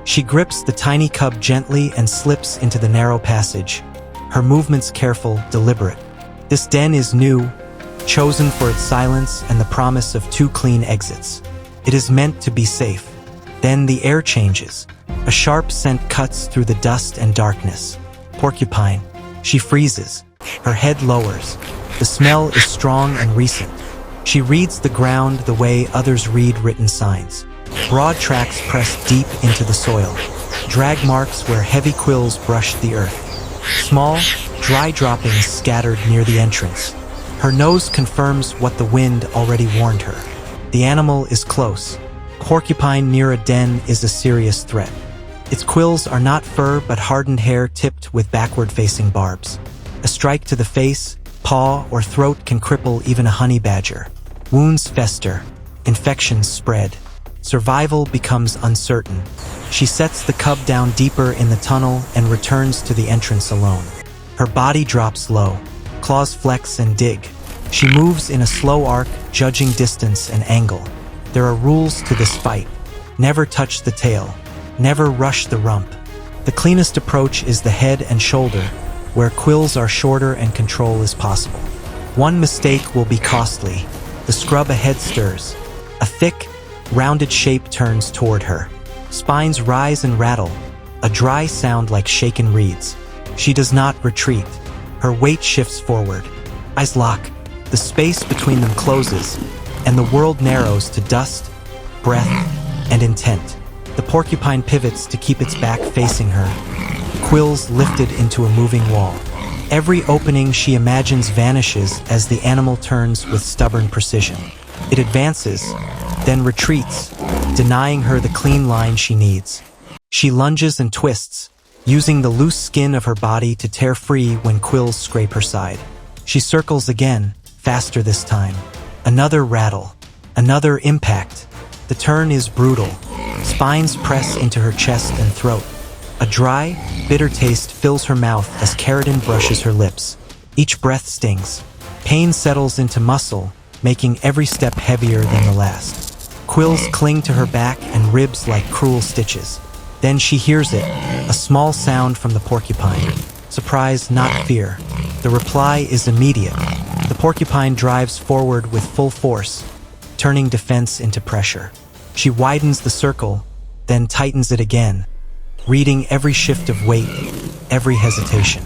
She grips the tiny cub gently and slips into the narrow passage, her movements careful, deliberate. This den is new, chosen for its silence and the promise of 2 clean exits. It is meant to be safe. Then the air changes. A sharp scent cuts through the dust and darkness. Porcupine. She freezes. Her head lowers. The smell is strong and recent. She reads the ground the way others read written signs. Broad tracks press deep into the soil. Drag marks where heavy quills brushed the earth. Small, dry droppings scattered near the entrance. Her nose confirms what the wind already warned her. The animal is close. Porcupine near a den is a serious threat. Its quills are not fur but hardened hair tipped with backward-facing barbs. A strike to the face, paw, or throat can cripple even a honey badger. Wounds fester. Infections spread. Survival becomes uncertain. She sets the cub down deeper in the tunnel and returns to the entrance alone. Her body drops low. Claws flex and dig. She moves in a slow arc, judging distance and angle. There are rules to this fight. Never touch the tail. Never rush the rump. The cleanest approach is the head and shoulder, where quills are shorter and control is possible. One mistake will be costly. The scrub ahead stirs. A thick, rounded shape turns toward her. Spines rise and rattle, a dry sound like shaken reeds. She does not retreat. Her weight shifts forward. Eyes lock. The space between them closes, and the world narrows to dust, breath, and intent. The porcupine pivots to keep its back facing her, quills lifted into a moving wall. Every opening she imagines vanishes as the animal turns with stubborn precision. It advances, then retreats, denying her the clean line she needs. She lunges and twists, using the loose skin of her body to tear free when quills scrape her side. She circles again, faster this time. Another rattle, another impact. The turn is brutal. Spines press into her chest and throat. A dry, bitter taste fills her mouth as keratin brushes her lips. Each breath stings. Pain settles into muscle, making every step heavier than the last. Quills cling to her back and ribs like cruel stitches. Then she hears it, a small sound from the porcupine. Surprise, not fear. The reply is immediate. The porcupine drives forward with full force, turning defense into pressure. She widens the circle, then tightens it again, reading every shift of weight, every hesitation.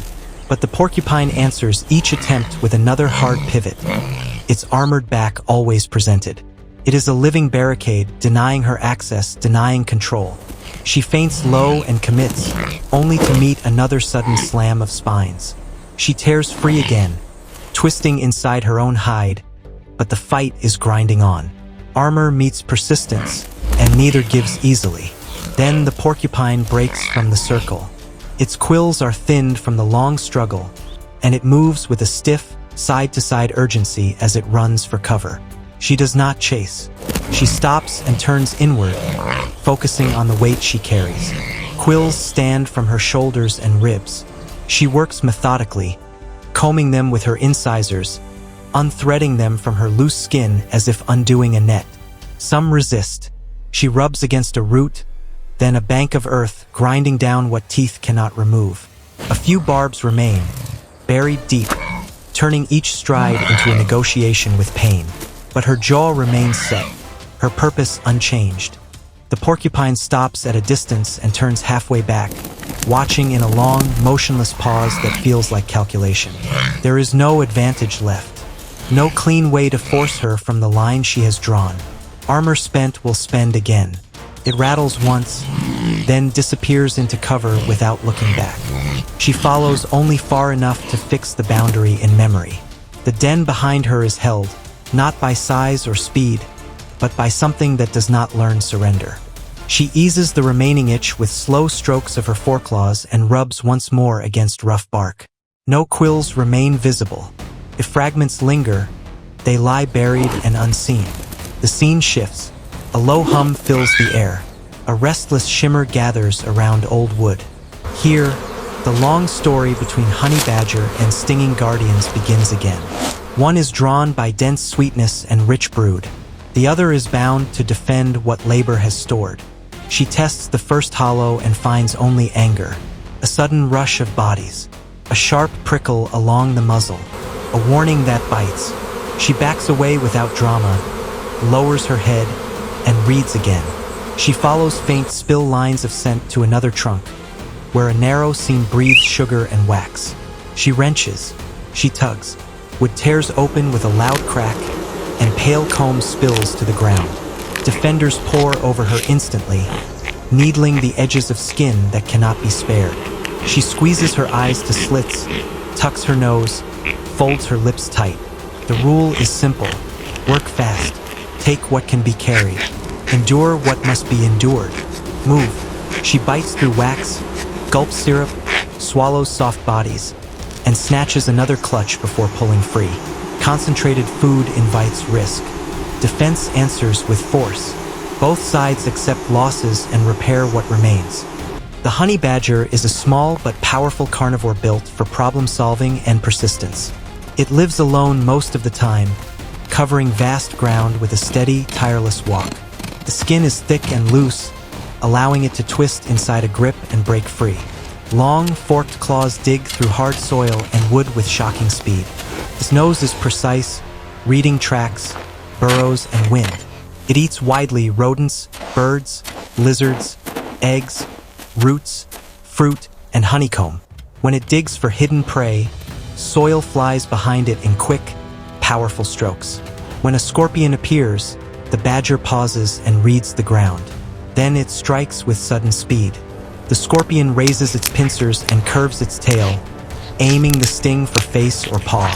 But the porcupine answers each attempt with another hard pivot, its armored back always presented. It is a living barricade, denying her access, denying control. She feints low and commits, only to meet another sudden slam of spines. She tears free again, twisting inside her own hide, but the fight is grinding on. Armor meets persistence, and neither gives easily. Then the porcupine breaks from the circle. Its quills are thinned from the long struggle, and it moves with a stiff, side-to-side urgency as it runs for cover. She does not chase. She stops and turns inward, focusing on the weight she carries. Quills stand from her shoulders and ribs. She works methodically, combing them with her incisors, unthreading them from her loose skin as if undoing a net. Some resist. She rubs against a root, then a bank of earth, grinding down what teeth cannot remove. A few barbs remain, buried deep, turning each stride into a negotiation with pain. But her jaw remains set, her purpose unchanged. The porcupine stops at a distance and turns halfway back, watching in a long, motionless pause that feels like calculation. There is no advantage left. No clean way to force her from the line she has drawn. Armor spent will spend again. It rattles once, then disappears into cover without looking back. She follows only far enough to fix the boundary in memory. The den behind her is held, not by size or speed, but by something that does not learn surrender. She eases the remaining itch with slow strokes of her foreclaws and rubs once more against rough bark. No quills remain visible. If fragments linger, they lie buried and unseen. The scene shifts. A low hum fills the air. A restless shimmer gathers around old wood. Here, the long story between honey badger and stinging guardians begins again. One is drawn by dense sweetness and rich brood. The other is bound to defend what labor has stored. She tests the first hollow and finds only anger. A sudden rush of bodies. A sharp prickle along the muzzle. A warning that bites. She backs away without drama, lowers her head, and reads again. She follows faint spill lines of scent to another trunk, where a narrow seam breathes sugar and wax. She wrenches. She tugs. Wood tears open with a loud crack, and pale comb spills to the ground. Defenders pour over her instantly, needling the edges of skin that cannot be spared. She squeezes her eyes to slits, tucks her nose, folds her lips tight. The rule is simple. Work fast. Take what can be carried. Endure what must be endured. Move. She bites through wax, gulps syrup, swallows soft bodies, and snatches another clutch before pulling free. Concentrated food invites risk. Defense answers with force. Both sides accept losses and repair what remains. The honey badger is a small but powerful carnivore built for problem-solving and persistence. It lives alone most of the time, covering vast ground with a steady, tireless walk. The skin is thick and loose, allowing it to twist inside a grip and break free. Long, forked claws dig through hard soil and wood with shocking speed. Its nose is precise, reading tracks, burrows, and wind. It eats widely rodents, birds, lizards, eggs, roots, fruit, and honeycomb. When it digs for hidden prey, soil flies behind it in quick, powerful strokes. When a scorpion appears, the badger pauses and reads the ground. Then it strikes with sudden speed. The scorpion raises its pincers and curves its tail, aiming the sting for face or paw.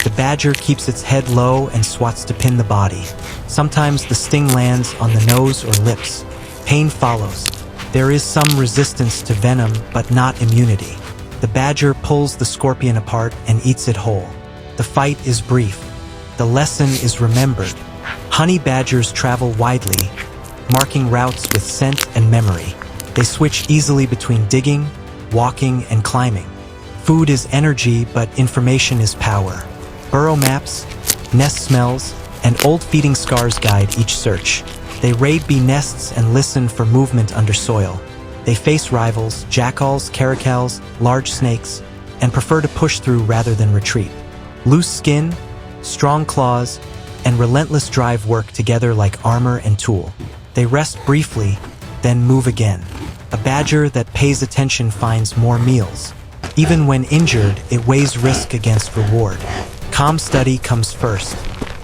The badger keeps its head low and swats to pin the body. Sometimes the sting lands on the nose or lips. Pain follows. There is some resistance to venom, but not immunity. The badger pulls the scorpion apart and eats it whole. The fight is brief. The lesson is remembered. Honey badgers travel widely, marking routes with scent and memory. They switch easily between digging, walking, and climbing. Food is energy, but information is power. Burrow maps, nest smells, and old feeding scars guide each search. They raid bee nests and listen for movement under soil. They face rivals, jackals, caracals, large snakes, and prefer to push through rather than retreat. Loose skin, strong claws, and relentless drive work together like armor and tool. They rest briefly, then move again. A badger that pays attention finds more meals. Even when injured, it weighs risk against reward. Calm study comes first.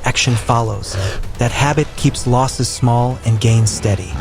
Action follows. That habit keeps losses small and gains steady.